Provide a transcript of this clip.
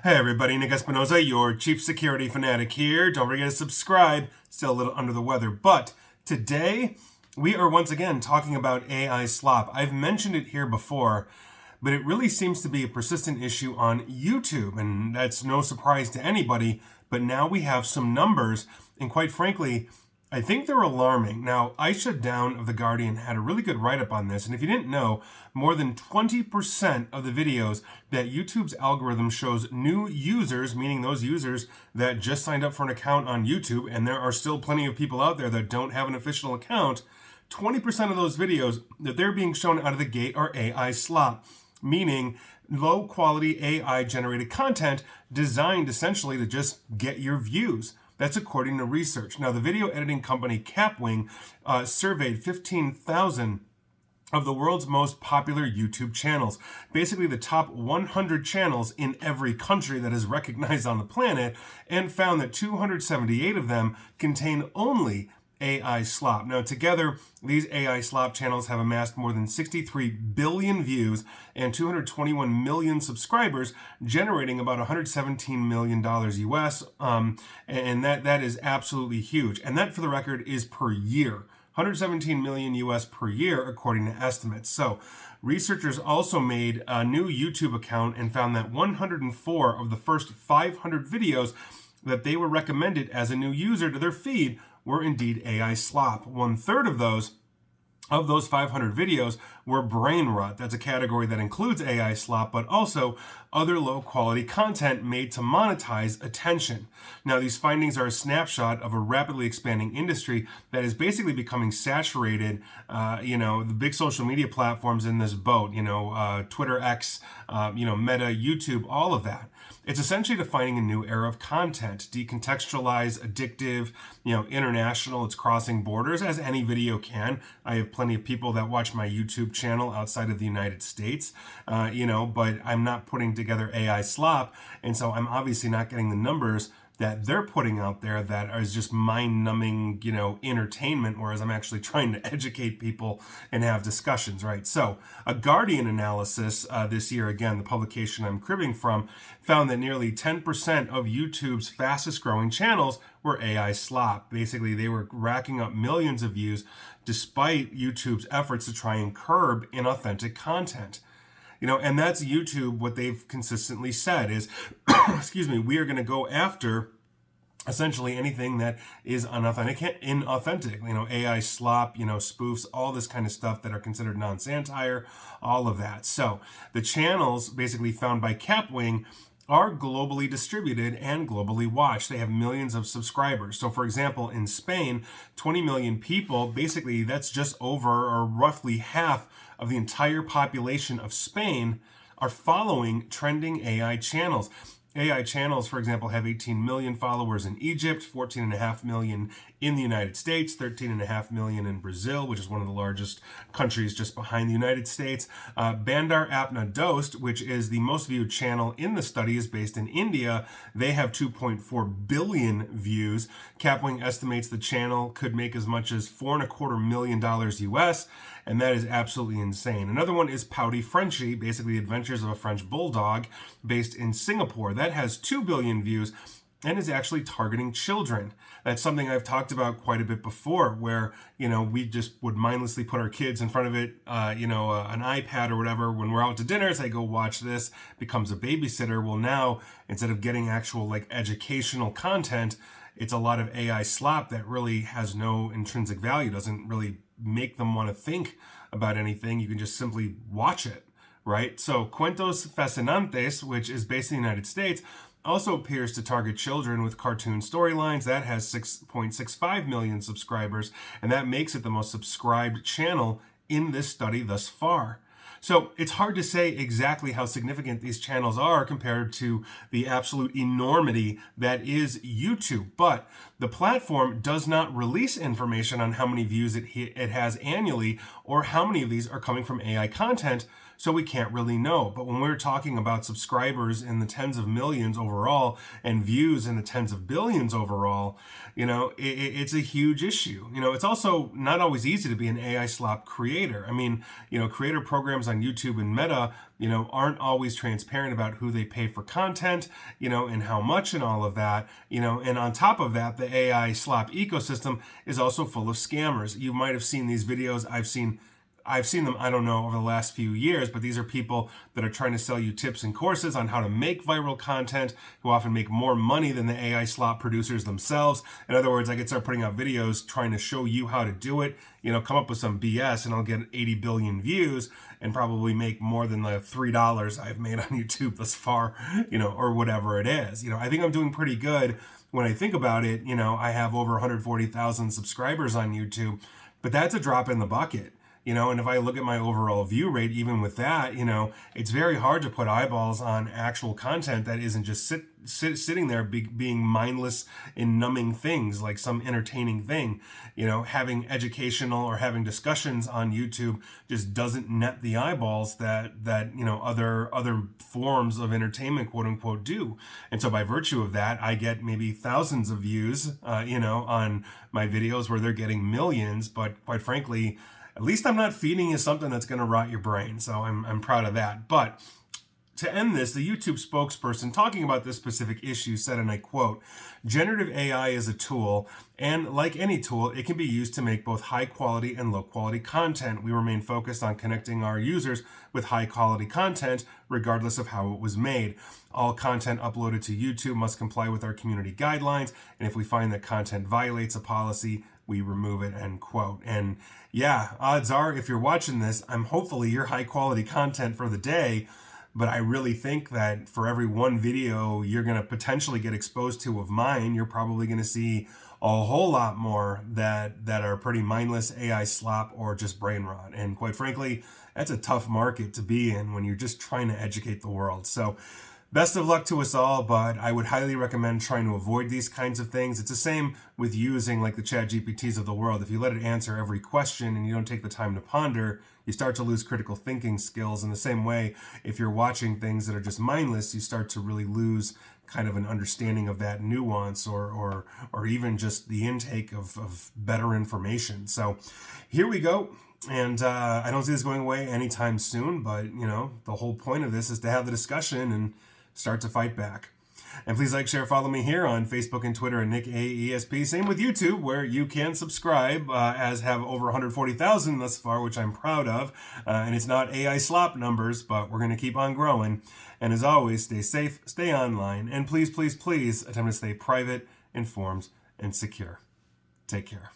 Hey everybody, Nick Espinoza, your chief security fanatic here. Don't forget to subscribe. Still a little under the weather, but today we are once again talking about AI slop. I've mentioned it here before, but it really seems to be a persistent issue on YouTube, and that's no surprise to anybody. But now we have some numbers, and quite frankly, I think they're alarming. Now, Aisha Down of The Guardian had a really good write-up on this, and if you didn't know, more than 20% of the videos that YouTube's algorithm shows new users, meaning those users that just signed up for an account on YouTube, and there are still plenty of people out there that don't have an official account, 20% of those videos that they're being shown out of the gate are AI slop, meaning low-quality AI-generated content designed essentially to just get your views. That's according to research. Now, the video editing company Capwing surveyed 15,000 of the world's most popular YouTube channels, basically the top 100 channels in every country that is recognized on the planet, and found that 278 of them contain only AI slop. Now, together, these AI slop channels have amassed more than 63 billion views and 221 million subscribers, generating about $117 million US, and that is absolutely huge. And that, for the record, is per year. 117 million US per year, according to estimates. So, researchers also made a new YouTube account and found that 104 of the first 500 videos that they were recommended as a new user to their feed were indeed AI slop. 1/3 of those 500 videos were brain rot. That's a category that includes AI slop, but also other low-quality content made to monetize attention. Now, these findings are a snapshot of a rapidly expanding industry that is basically becoming saturated. The big social media platforms in this boat, Twitter, X, Meta, YouTube, all of that. It's essentially defining a new era of content, decontextualized, addictive, international. It's crossing borders, as any video can. I have plenty of people that watch my YouTube channel outside of the United States, but I'm not putting together AI slop, and so I'm obviously not getting the numbers that they're putting out there that is just mind-numbing, entertainment, whereas I'm actually trying to educate people and have discussions, right? So, a Guardian analysis this year, again, the publication I'm cribbing from, found that nearly 10% of YouTube's fastest-growing channels were AI slop. Basically, they were racking up millions of views despite YouTube's efforts to try and curb inauthentic content. And that's YouTube. What they've consistently said is, we are going to go after essentially anything that is inauthentic, AI slop, spoofs, all this kind of stuff that are considered non-satire, all of that. So the channels basically found by Capwing are globally distributed and globally watched. They have millions of subscribers. So, for example, in Spain, 20 million people, basically that's just over or roughly half of the entire population of Spain, are following trending AI channels. AI channels, for example, have 18 million followers in Egypt, 14.5 million in the United States, 13.5 million in Brazil, which is one of the largest countries just behind the United States. Bandar Apna Dost, which is the most viewed channel in the study, is based in India. They have 2.4 billion views. Capwing estimates the channel could make as much as $4.25 million US, and that is absolutely insane. Another one is Pouty Frenchie, basically Adventures of a French Bulldog, based in Singapore. That has 2 billion views and is actually targeting children. That's something I've talked about quite a bit before, where, we just would mindlessly put our kids in front of it, an iPad or whatever. When we're out to dinner, say, go watch this, becomes a babysitter. Well, now, instead of getting actual, educational content, it's a lot of AI slop that really has no intrinsic value, doesn't really make them want to think about anything. You can just simply watch it, right? So Cuentos Fascinantes, which is based in the United States, also appears to target children with cartoon storylines. That has 6.65 million subscribers, and that makes it the most subscribed channel in this study thus far. So it's hard to say exactly how significant these channels are compared to the absolute enormity that is YouTube. But the platform does not release information on how many views it has annually or how many of these are coming from AI content. so we can't really know. But when we're talking about subscribers in the tens of millions overall and views in the tens of billions overall, it's a huge issue. It's also not always easy to be an AI slop creator. I mean, creator programs on YouTube and Meta, aren't always transparent about who they pay for content, and how much and all of that, and on top of that, the AI slop ecosystem is also full of scammers. You might have seen these videos. I've seen them, I don't know, over the last few years, but these are people that are trying to sell you tips and courses on how to make viral content, who often make more money than the AI slop producers themselves. In other words, I could start putting out videos trying to show you how to do it, come up with some BS, and I'll get 80 billion views and probably make more than the $3 I've made on YouTube thus far, or whatever it is. I think I'm doing pretty good when I think about it. I have over 140,000 subscribers on YouTube, but that's a drop in the bucket. And if I look at my overall view rate, even with that, it's very hard to put eyeballs on actual content that isn't just sitting there being mindless and numbing things like some entertaining thing. Having educational or having discussions on YouTube just doesn't net the eyeballs that other forms of entertainment, quote unquote, do. And so by virtue of that, I get maybe thousands of views, on my videos where they're getting millions. But quite frankly, at least I'm not feeding you something that's going to rot your brain. So I'm proud of that. But to end this, the YouTube spokesperson talking about this specific issue said, and I quote, "Generative AI is a tool, and like any tool, it can be used to make both high quality and low quality content. We remain focused on connecting our users with high quality content, regardless of how it was made. All content uploaded to YouTube must comply with our community guidelines, and if we find that content violates a policy, we remove it," end quote. And yeah, odds are, if you're watching this, hopefully you're high quality content for the day. But I really think that for every one video you're going to potentially get exposed to of mine, you're probably going to see a whole lot more that are pretty mindless AI slop or just brain rot. And quite frankly, that's a tough market to be in when you're just trying to educate the world. So best of luck to us all, but I would highly recommend trying to avoid these kinds of things. It's the same with using like the chat GPTs of the world. If you let it answer every question and you don't take the time to ponder, you start to lose critical thinking skills. In the same way, if you're watching things that are just mindless, you start to really lose kind of an understanding of that nuance or even just the intake of better information. So here we go. And I don't see this going away anytime soon, but the whole point of this is to have the discussion and start to fight back. And please like, share, follow me here on Facebook and Twitter at Nick AESP. Same with YouTube, where you can subscribe, as have over 140,000 thus far, which I'm proud of. And it's not AI slop numbers, but we're going to keep on growing. And as always, stay safe, stay online, and please, please, please attempt to stay private, informed, and secure. Take care.